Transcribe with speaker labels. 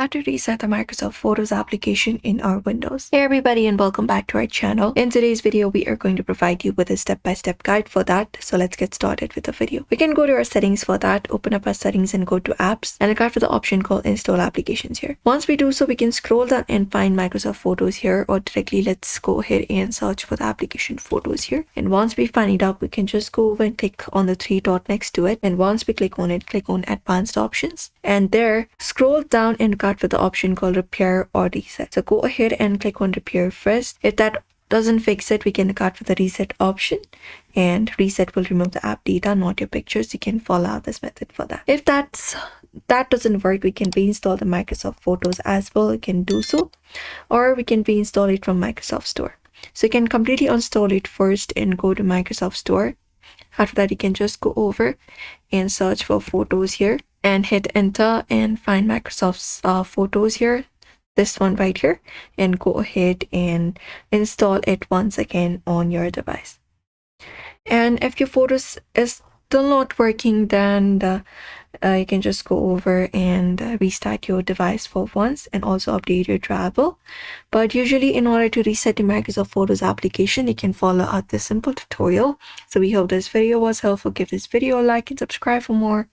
Speaker 1: how to reset the Microsoft Photos application in our Windows. Hey everybody, and welcome back to our channel. In today's video, we are going to provide you with a step-by-step guide for that. So let's get started with the video. We can go to our settings for that, open up our settings and go to apps, and look out for the option called install applications here. Once we do so, we can scroll down and find Microsoft Photos here, or directly let's go ahead and search for the application Photos here. And once we find it up, we can just go over and click on the three dot next to it. And once we click on it, click on advanced options, and there scroll down and look out for the option called repair or reset. So go ahead and click on repair first. If that doesn't fix it, we can look out for the reset option, and reset will remove the app data, not your pictures. You can follow out this method for that. If that doesn't work, we can reinstall the Microsoft Photos as well. You can do so, or we can reinstall it from Microsoft Store. So you can completely uninstall it first and go to Microsoft Store. After that, you can just go over and search for Photos here and hit enter and find Microsoft's Photos here, this one right here, and go ahead and install it once again on your device. And if your Photos is still not working, then you can just go over and restart your device for once and also update your travel. But usually, in order to reset the Microsoft Photos application, you can follow out this simple tutorial. So we hope this video was helpful. Give this video a like and subscribe for more.